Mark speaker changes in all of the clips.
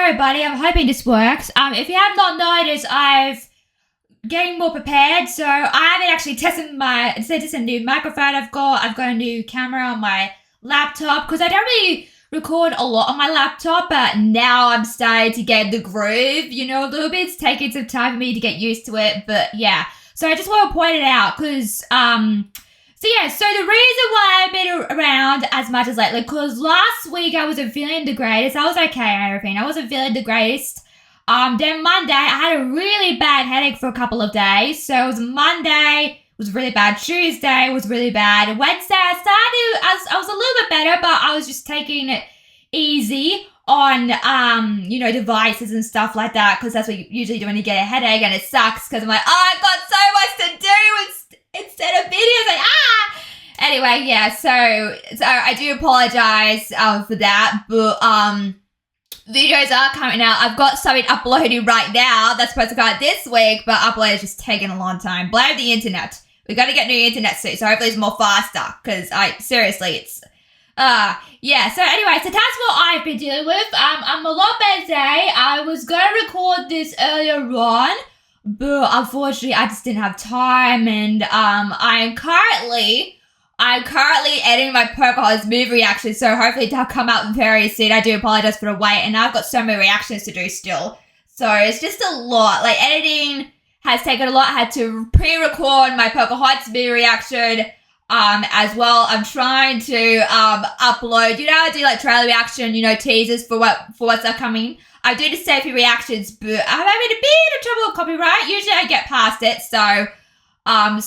Speaker 1: everybody. I'm hoping this works. If you have not noticed, I've getting more prepared. So I haven't actually instead of a new microphone I've got a new camera on my laptop because I don't really record a lot on my laptop, but now I'm starting to get the groove, a little bit. It's taking some time for me to get used to it, but yeah. So I just want to point it out because, so the reason why I've been around as much as lately, because last week I wasn't feeling the greatest. I was okay and everything. I wasn't feeling the greatest. Then Monday, I had a really bad headache for a couple of days. So it was Monday, was really bad. Tuesday was really bad. Wednesday, I was a little bit better, but I was just taking it easy on, devices and stuff like that, because that's what you usually do when you get a headache, and it sucks, because I'm like, I've got so much to do instead of videos, Anyway, yeah, so I do apologize for that, but, videos are coming out. I've got something uploading right now that's supposed to come out this week, but upload is just taking a long time. Blame the internet. We got to get new internet soon, so hopefully it's more faster, because it's... So anyway, so that's what I've been dealing with. I'm a lot better today. I was going to record this earlier on, but unfortunately I just didn't have time, and I'm currently editing my Pocahontas movie reaction, so hopefully it'll come out very soon. I do apologize for the wait, and I've got so many reactions to do still. So it's just a lot. Like, editing has taken a lot. I had to pre-record my Pocahontas movie reaction as well. I'm trying to upload, I do like trailer reaction, teasers for what's upcoming. I do the safety reactions, but I'm having a bit of trouble with copyright. Usually I get past it, so anywho,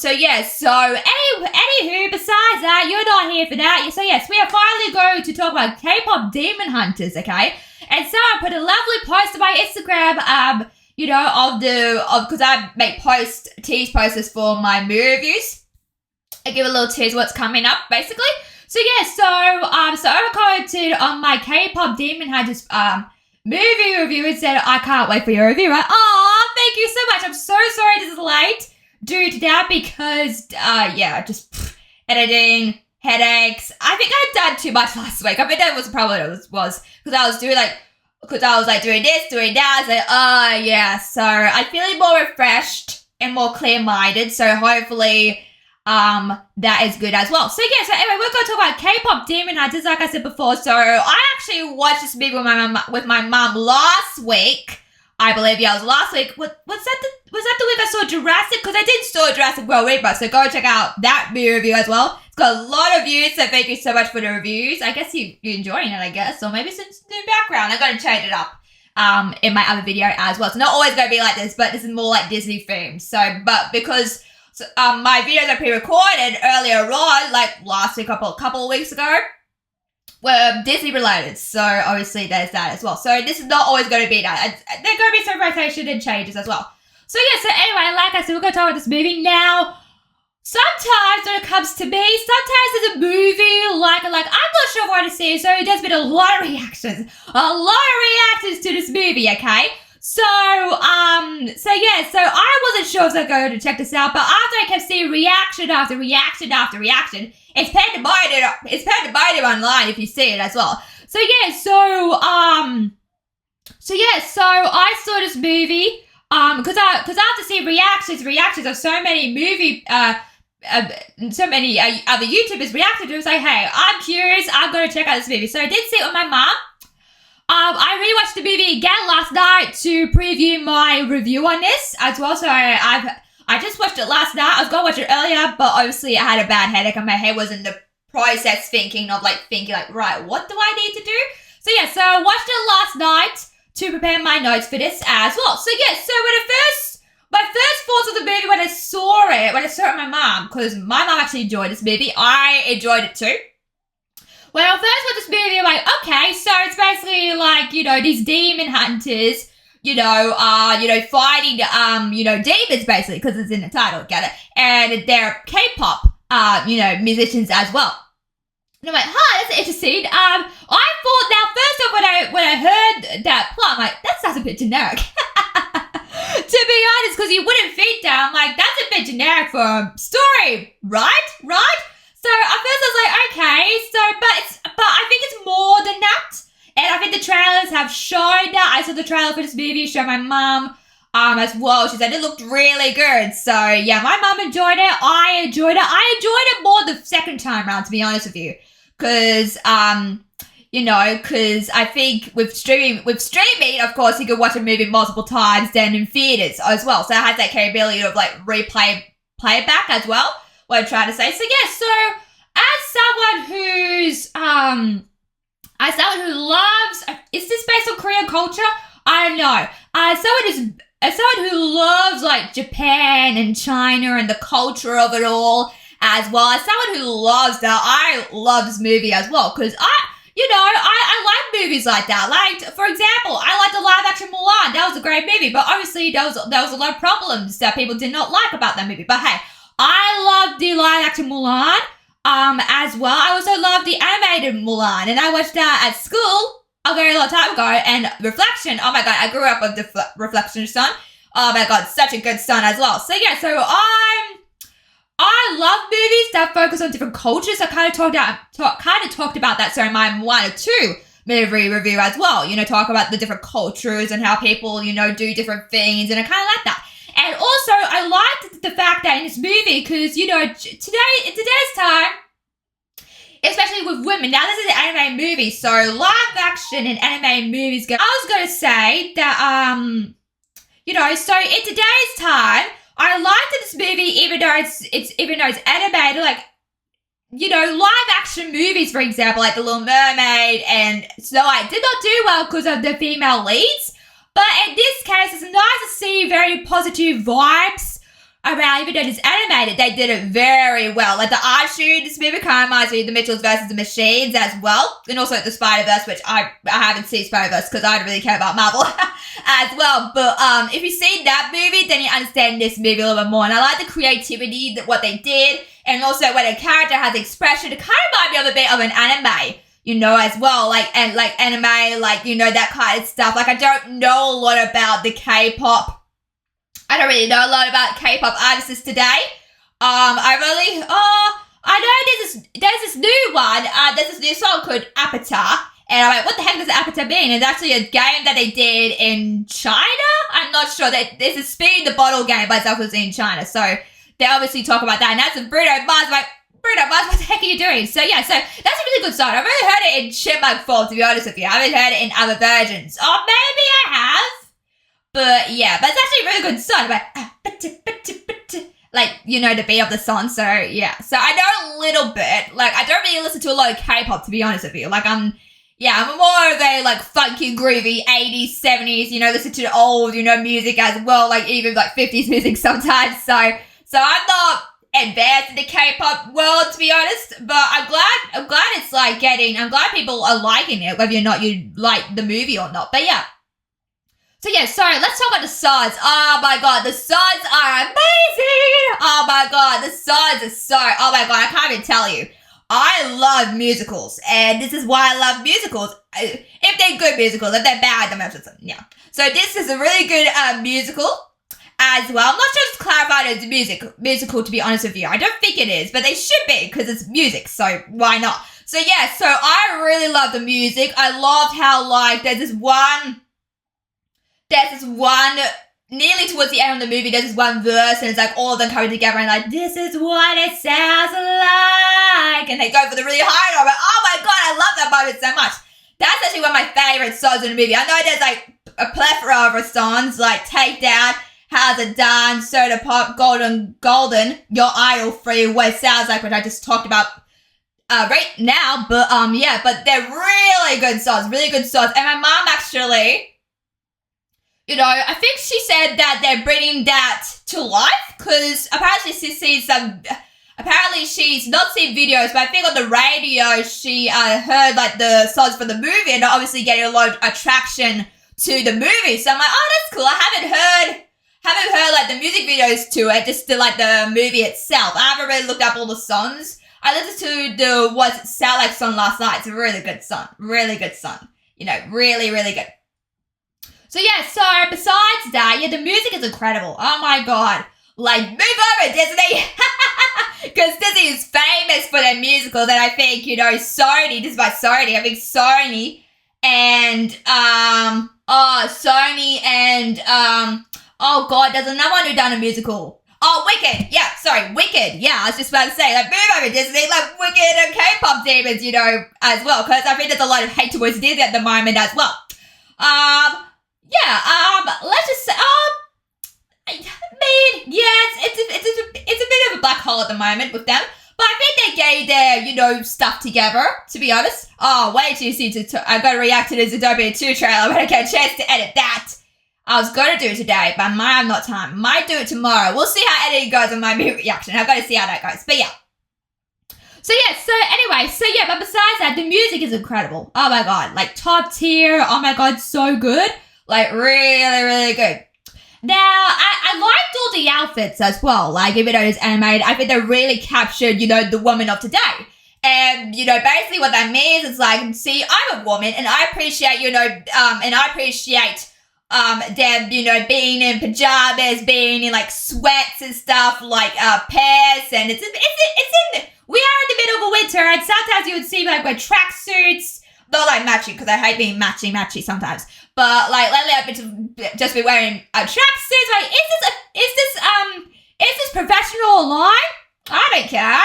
Speaker 1: besides that, you're not here for that. So yes, we are finally going to talk about K-pop Demon Hunters, okay? And so I put a lovely post on my Instagram, because I make tease posters for my movie reviews. I give a little tease what's coming up, basically. So yeah, so I commented on my K-pop Demon Hunters, movie review and said, I can't wait for your review, right? Aw, thank you so much. I'm so sorry this is late due to that because, just editing, headaches. I think I'd done too much last week. I think that was the problem was because I was doing doing this, doing that. So I'm feeling more refreshed and more clear-minded. So hopefully, that is good as well. So anyway, we're going to talk about K-pop Demon Hunters, like I said before. So I actually watched this movie with my mum last week. I believe, it was last week. Was that the week I saw Jurassic? Because I did saw Jurassic World Rebirth, so go check out that movie review as well. It's got a lot of views, so thank you so much for the reviews. I guess you're enjoying it, I guess. Or maybe it's new background. I'm going to change it up in my other video as well. It's not always going to be like this, but this is more like Disney themed. But because my videos are pre-recorded earlier on, like last week, a couple of weeks ago, were Disney related, so obviously there's that as well. So this is not always going to be that. There's going to be some rotation and changes as well. So anyway, like I said, we're going to talk about this movie now. Sometimes when it comes to me, sometimes there's a movie like I'm not sure what to see, so there's been a lot of reactions to this movie, okay? So I wasn't sure if I was going to check this out, but after I kept seeing reaction after reaction after reaction, it's pandemonium online if you see it as well. So I saw this movie, because after seeing reactions of so many other YouTubers reacted to it, I was like, hey, I'm curious, I'm going to check out this movie. So I did see it with my mom. I rewatched the movie again last night to preview my review on this as well. So I just watched it last night. I was going to watch it earlier, but obviously I had a bad headache and my head was in the process thinking, right, what do I need to do? So I watched it last night to prepare my notes for this as well. So my first thoughts of the movie when I saw it with my mom, because my mom actually enjoyed this movie. I enjoyed it too. When I first watched this movie, I'm like, okay, so it's basically like, these demon hunters, fighting, demons basically, because it's in the title, get it? And they're K-pop, musicians as well. And I'm like, that's interesting. I thought now, first off, when I heard that plot, I'm like, that sounds a bit generic. To be honest, because you wouldn't think that. I'm like, that's a bit generic for a story, right? So at first I was like, okay, but I think it's more than that. And I think the trailers have shown that. I saw the trailer for this movie, showed my mum as well. She said it looked really good. So, yeah, my mum enjoyed it. I enjoyed it. I enjoyed it more the second time around, to be honest with you. Because, because I think with streaming, of course, you can watch a movie multiple times than in theaters as well. So it has that capability of, like, play it back as well, what I'm trying to say. So, yeah, so as someone who loves, is this based on Korean culture? I don't know. As someone who loves like Japan and China and the culture of it all, as well as someone who loves that, I love this movie as well because I like movies like that. Like, for example, I like the live action Mulan. That was a great movie, but obviously there was a lot of problems that people did not like about that movie. But hey, I love the live action Mulan as well. I also love the animated Mulan, and I watched that at school a very long time ago. And Reflection, oh my god, I grew up with the Reflection son. Oh my god, such a good son as well. So yeah, so I love movies that focus on different cultures. I kind of talked about that. So in my 1 or 2 movie review as well. Talk about the different cultures and how people do different things, and I kind of like that. And also, I liked the fact that in this movie, because in today's time, especially with women. Now, this is an anime movie, so live action and anime movies go. I was going to say that, so in today's time, I liked this movie, even though it's animated, like, live action movies, for example, like The Little Mermaid and Snow White did not do well because of the female leads. But in this case, it's nice to see very positive vibes around, even though it's animated, they did it very well. Like the art shoot in this movie kind of reminds me of The Mitchells vs. the Machines as well. And also the Spider-Verse, which I haven't seen Spider-Verse because I don't really care about Marvel as well. But if you've seen that movie, then you understand this movie a little bit more. And I like the creativity, what they did. And also when a character has expression, it kind of reminds me of a bit of an anime, as well. Like anime, that kind of stuff. Like I don't know a lot about the K-pop. I don't really know a lot about K-pop artists today. I know there's this new one. There's this new song called Avatar. And I'm like, what the heck does Avatar mean? It's actually a game that they did in China. I'm not sure. There's a Spin the Bottle game by itself was in China. So they obviously talk about that. And that's Bruno Mars. Like, Bruno Mars, what the heck are you doing? So yeah, so that's a really good song. I've only heard it in Chipmunk form, to be honest with you. I haven't heard it in other versions. Or maybe I have. But yeah, but it's actually a really good song. Like, the beat of the song. So yeah, so I know a little bit. Like, I don't really listen to a lot of K-pop, to be honest with you. Like, I'm more of a like funky, groovy 80s, 70s. Listen to the old, music as well. Like even like 50s music sometimes. So I'm not advanced in the K-pop world, to be honest. But I'm glad it's like I'm glad people are liking it, whether or not you like the movie or not. But yeah. So yeah, sorry, let's talk about the songs. Oh my god, the songs are amazing! Oh my god, the songs are oh my god, I can't even tell you. I love musicals, and this is why I love musicals. If they're good musicals, if they're bad, then yeah. So this is a really good musical as well. I'm not sure it's clarified as a musical, to be honest with you. I don't think it is, but they should be, because it's music, so why not? So yeah, so I really love the music. I loved how, like, there's this one, nearly towards the end of the movie, there's this one verse, and it's like all of them coming together and like, this is what it sounds like. And they go for the really high note. I'm like, oh my god, I love that moment so much. That's actually one of my favorite songs in the movie. I know there's like a plethora of songs, like Takedown, How's It Done, Soda Pop, Golden, Your Idol, Free, What It Sounds Like, which I just talked about right now. But yeah, but they're really good songs. And my mom actually, I think she said that they're bringing that to life, because apparently she's not seen videos, but I think on the radio she heard like the songs for the movie, and they're obviously getting a lot of attraction to the movie. So I'm like, oh, that's cool. I haven't heard like the music videos to it, just to like the movie itself. I haven't really looked up all the songs. I listened to the What's It Sound Like song last night. It's a really good song. Really good song. Really, really good. So yeah, so besides that, yeah, the music is incredible. Oh my god. Like, move over, Disney! Because Disney is famous for their musicals, and I think, Sony, I think Sony and Sony and oh god, there's another one who done a musical. Oh, Wicked. Yeah, sorry, Wicked. Yeah, I was just about to say, like, move over Disney, like Wicked and K-pop demons, you know, as well, because I think there's a lot of hate towards Disney at the moment as well. Let's just say, I mean, yes, it's a bit of a black hole at the moment with them. But I think they get their, you know, stuff together, to be honest. Oh, way too soon I've got to react to the Zootopia 2 trailer when I get a chance to edit that. I was going to do it today, but I might have not time. Might do it tomorrow. We'll see how editing goes on my movie reaction. I've got to see how that goes. But yeah. But besides that, the music is incredible. Oh my god, like top tier. Oh my god, so good. Like really, really good. Now, I liked all the outfits as well. Like, even though it's animated, I think they really captured, you know, the woman of today. And, you know, basically what that means is like, see, I'm a woman and I appreciate, you know, them, you know, being in pajamas, being in like sweats and stuff, like, pants. And we are in the middle of a winter and sometimes you would see like wear tracksuits. Not like matching, because I hate being matchy sometimes. But like lately I've been just been wearing a tracksuit. Like, is this professional line? I don't care.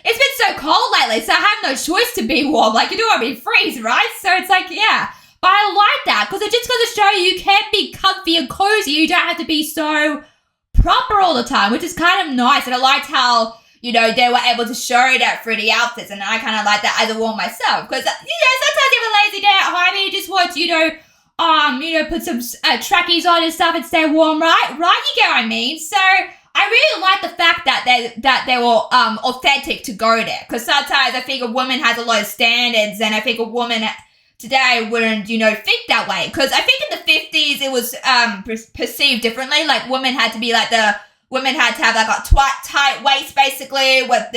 Speaker 1: It's been so cold lately, so I have no choice to be warm. Like, you don't want me to freeze, right? So it's like, yeah. But I like that, because it just goes to show you can be comfy and cozy. You don't have to be so proper all the time, which is kind of nice. And I liked how, you know, they were able to show that through the outfits, and I kind of like that as a woman myself, because, you know, sometimes you have a lazy day at home and you just want to, you know, put some trackies on and stuff and stay warm, right? You get what I mean? So I really like the fact that they were authentic to go there, because sometimes I think a woman has a lot of standards, and I think a woman today wouldn't, you know, think that way, because I think in the 50s it was perceived differently. Like, women had to have like a tight waist, basically, with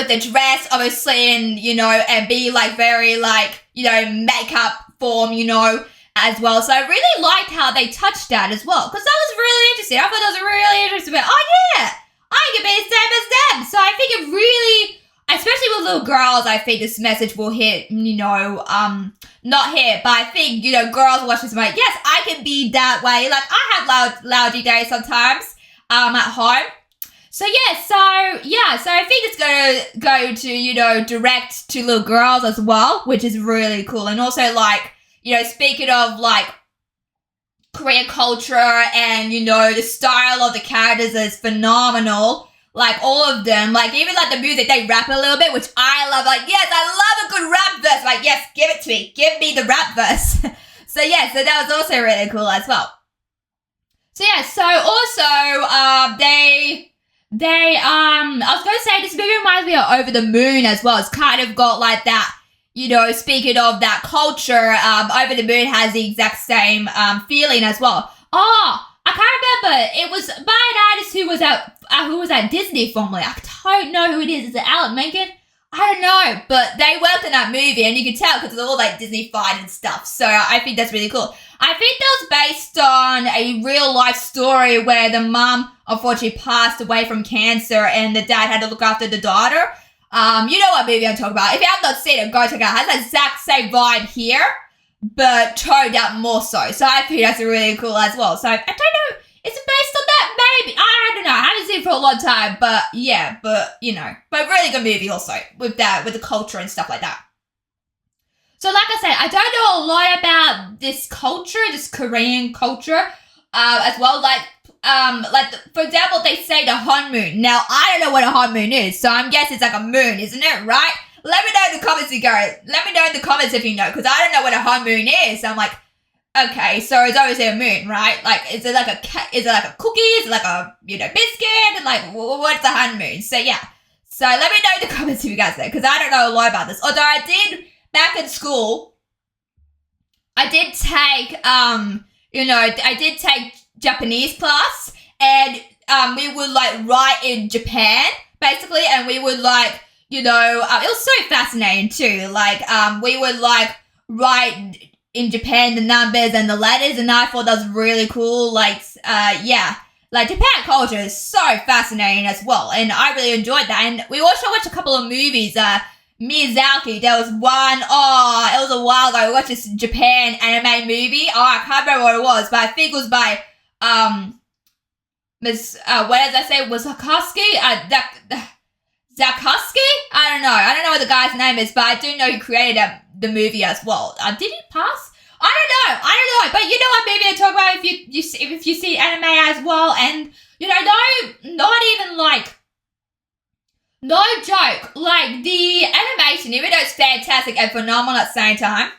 Speaker 1: the dress, obviously, and, you know, and be like very like, you know, makeup form, you know, as well. So I really liked how they touched that as well, because that was really interesting. I thought that was really interesting. Oh yeah, I can be the same as them. So I think it really, especially with little girls, I think this message will hit, you know, not hit, but I think, you know, girls watch this and like, yes, I can be that way. Like, I have lousy days sometimes, at home. So I think it's gonna go to, you know, direct to little girls as well, which is really cool. And also, like, you know, speaking of like Korean culture and, you know, the style of the characters is phenomenal. Like, all of them, like, even like the music, they rap a little bit, which I love. Like, yes, I love a good rap verse. Like, yes, give it to me. Give me the rap verse. So that was also really cool as well. So also, I was going to say, this movie reminds me of Over the Moon as well. It's kind of got like that, you know, speaking of that culture, Over the Moon has the exact same feeling as well. Oh, I can't remember. It was by an artist who was at Disney formerly. I don't know who it is. Is it Alan Menken? I don't know, but they worked in that movie, and you can tell because it's all like Disney-fied and stuff. So I think that's really cool. I think that was based on a real-life story where the mom unfortunately passed away from cancer, and the dad had to look after the daughter. You know what movie I'm talking about. If you have not seen it, go check it out. It has the exact same vibe here, but toned out more so. So I think that's really cool as well. So I don't know. Is it based on that? Maybe. I don't know. I haven't seen it for a long time, but yeah, you know, but really good movie also with the culture and stuff like that. So like I said, I don't know a lot about this culture, this Korean culture, as well. For example, they say the honmoon. Now, I don't know what a honmoon is, so I'm guessing it's like a moon, isn't it? Right? Let me know in the comments Let me know in the comments if you know, because I don't know what a honmoon is. So I'm like, okay, so it's obviously a moon, right? Like, is it like a cookie? Is it like a, you know, biscuit? And like, what's a honmoon? So yeah. So let me know in the comments if you guys know, because I don't know a lot about this. Although I did, back in school, I did take, Japanese class, and we would like write in Japan, basically, and we would like, you know, it was so fascinating too. Like, we would like write in Japan the numbers and the letters, and I thought that was really cool. Like, like Japan culture is so fascinating as well, and I really enjoyed that. And we also watched a couple of movies, Miyazaki, there was one, it was a while ago, I watched this Japan anime movie. I can't remember what it was, but I think it was by, what did I say, was Zakowski? Zakowski? I don't know what the guy's name is, but I do know he created the movie as well. Did he pass? I don't know, but you know what movie I talk about if you see anime as well, and, you know, not even like, no joke, like, the animation, even though it's fantastic and phenomenal at the same time,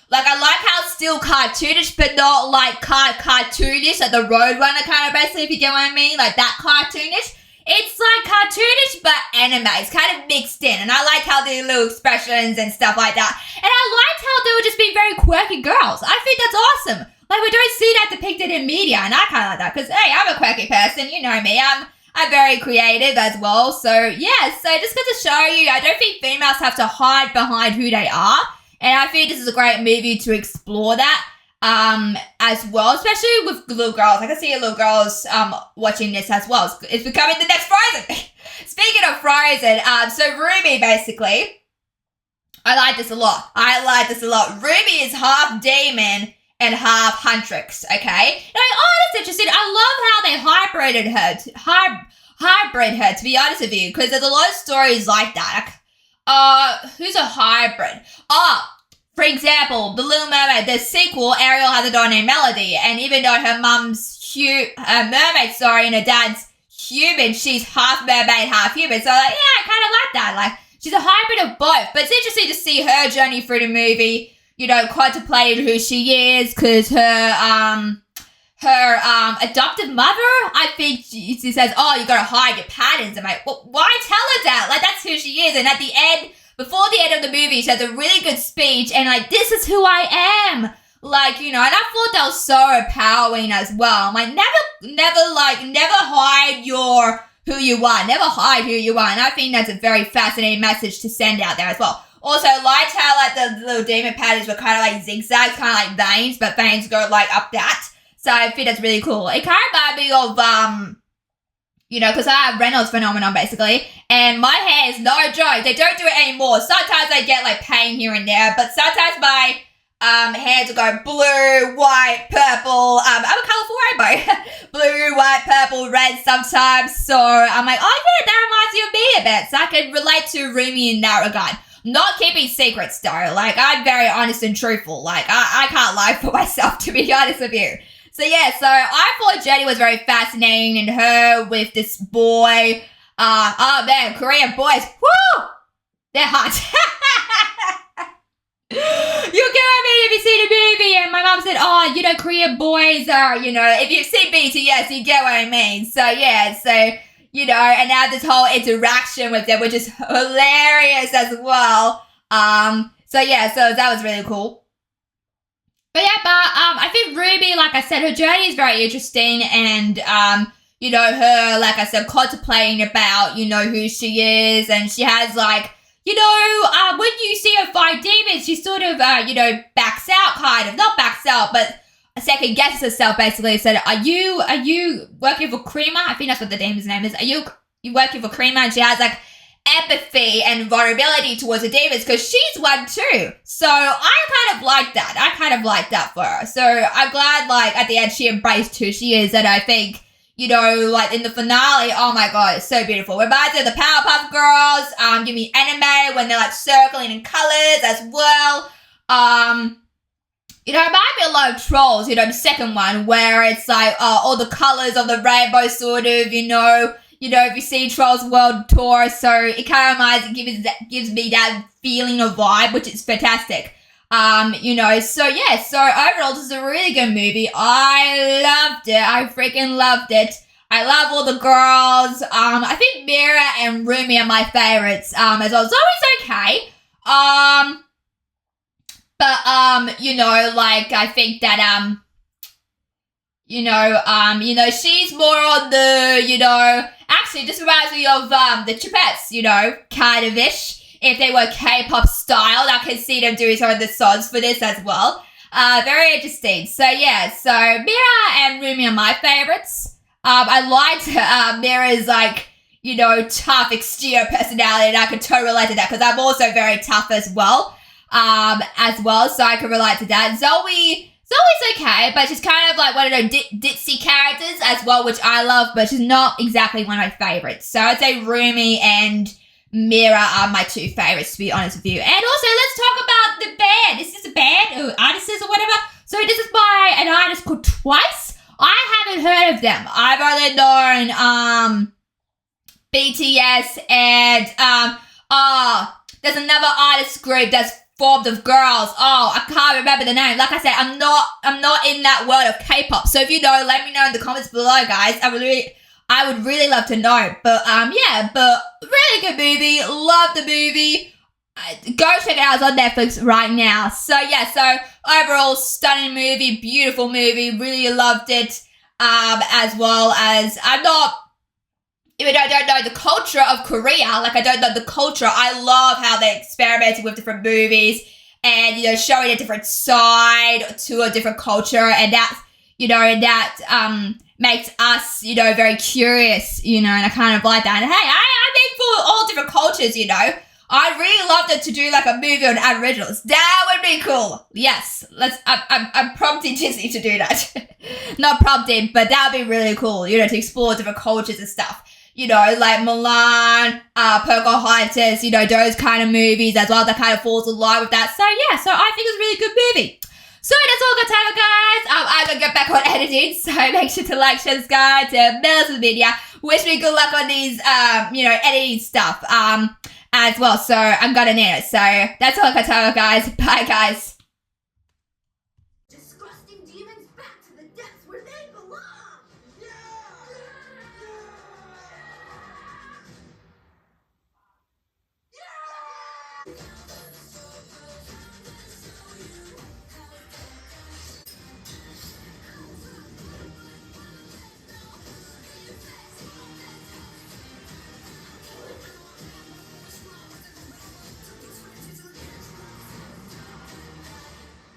Speaker 1: like, I like how it's still cartoonish, but not, like, cartoonish, like the Roadrunner kind of, basically, if you get what I mean, like, that cartoonish. It's, like, cartoonish, but anime. It's kind of mixed in, and I like how they do little expressions and stuff like that. And I liked how they were just being very quirky girls. I think that's awesome. Like, we don't see that depicted in media, and I kind of like that, because, hey, I'm a quirky person, you know me, I'm very creative as well. So, yeah, so just got to show you, I don't think females have to hide behind who they are. And I think this is a great movie to explore that as well, especially with little girls. I can see little girls watching this as well. It's becoming the next Frozen. Speaking of Frozen, so Ruby, basically, I like this a lot. Ruby is half demon and half huntress, okay? That's interesting. I love how they hybrid her, to be honest with you, because there's a lot of stories like that. Who's a hybrid? For example, The Little Mermaid, the sequel, Ariel has a daughter named Melody, and even though her mum's mermaid, and her dad's human, she's half mermaid, half human. So, like, yeah, I kind of like that. Like, she's a hybrid of both. But it's interesting to see her journey through the movie, you know, contemplating who she is, because her adoptive mother, I think she says, you gotta hide your patterns. I'm like, well, why tell her that? Like, that's who she is. And at the end, before the end of the movie, she has a really good speech, and, like, this is who I am. Like, you know, and I thought that was so empowering as well. I'm like, never hide who you are. Never hide who you are. And I think that's a very fascinating message to send out there as well. Also, I liked how, like, the little demon patterns were kind of like zigzags, kind of like veins, but veins go, like, up that. So I think that's really cool. It kind of reminded me of, you know, because I have Reynolds phenomenon, basically, and my hair is no joke. They don't do it anymore. Sometimes I get, like, pain here and there, but sometimes my hairs will go blue, white, purple. I'm a colourful rainbow. Blue, white, purple, red sometimes. So I'm like, oh, yeah, that reminds me of me a bit. So I can relate to Rumi in that regard. Not keeping secrets, though. Like, I'm very honest and truthful. Like, I can't lie for myself, to be honest with you. So, yeah, so I thought Jenny was very fascinating, and her with this boy. Oh, man, Korean boys. Woo! They're hot. You get what I mean if you see the movie. And my mom said, you know, Korean boys are, you know, if you've seen BTS, you get what I mean. So, yeah, so, you know, and now this whole interaction with them, which is hilarious as well. So, yeah, so that was really cool. But yeah, I think Ruby, like I said, her journey is very interesting, and, you know, her, like I said, contemplating about, you know, who she is, and she has, like, you know, when you see her fight demons, she sort of, you know, backs out, kind of, not backs out, but second guesses herself, basically, said, are you working for Creamer? I think that's what the demon's name is. Are you working for Creamer? And she has, like, empathy and vulnerability towards the demons, because she's one too. So I kind of like that for her. So I'm glad, like, at the end she embraced who she is, and I think, you know, like, in the finale, oh my god, it's so beautiful. Reminds me of the Powerpuff Girls, give me anime when they're, like, circling in colors as well. You know, it might be a lot of Trolls, you know, the second one, where it's like, all the colors of the rainbow, sort of, you know, if you see Trolls World Tour, so it kind of gives me that feeling of vibe, which is fantastic. You know, so yeah, so overall, this is a really good movie. I loved it. I freaking loved it. I love all the girls. I think Mira and Rumi are my favorites, as well. Zoe's okay. But, you know, like, I think that, you know, she's more on the, you know, actually, this reminds me of, the Chipettes, you know, kind of-ish. If they were K-pop styled, I can see them doing some of the songs for this as well. Very interesting. So, yeah, so Mira and Rumi are my favorites. I liked Mira's, like, tough exterior personality, and I can totally relate to that because I'm also very tough as well. So I can relate to that. Zoe's okay, but she's kind of like one of those ditzy characters as well, which I love, but she's not exactly one of my favorites. So I'd say Rumi and Mira are my two favorites, to be honest with you. And also, let's talk about the band. Is this a band or artists or whatever? So this is by an artist called Twice. I haven't heard of them. I've only known BTS and there's another artist group that's formed of girls. Oh, I can't remember the name. Like I said, I'm not in that world of K-pop. So if you know, let me know in the comments below, guys. I would really love to know. But but really good movie. Love the movie. Go check it out. It's on Netflix right now. So overall, stunning movie, beautiful movie. Really loved it. As well as even though I don't know the culture of Korea, like I don't know the culture, I love how they experimented with different movies and, showing a different side to a different culture, and that makes us, very curious, and I kind of like that. And hey, I'm in for all different cultures, I'd really love it to do like a movie on Aboriginals. That would be cool. Yes, I'm prompting Disney to do that. Not prompting, but that would be really cool, to explore different cultures and stuff. Like Mulan, Pocahontas, those kind of movies as well, that kind of falls in line with that. So I think it's a really good movie. So that's all I got time for, guys. I'm going to get back on editing, so make sure to like, share, subscribe to Mel's Media. Wish me good luck on these, editing stuff, as well. So I'm going to need it. So that's all I got time for, guys. Bye, guys.
Speaker 2: Disgusting demons back to the depths where they belong.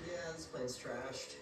Speaker 3: Yeah, this plane's trashed.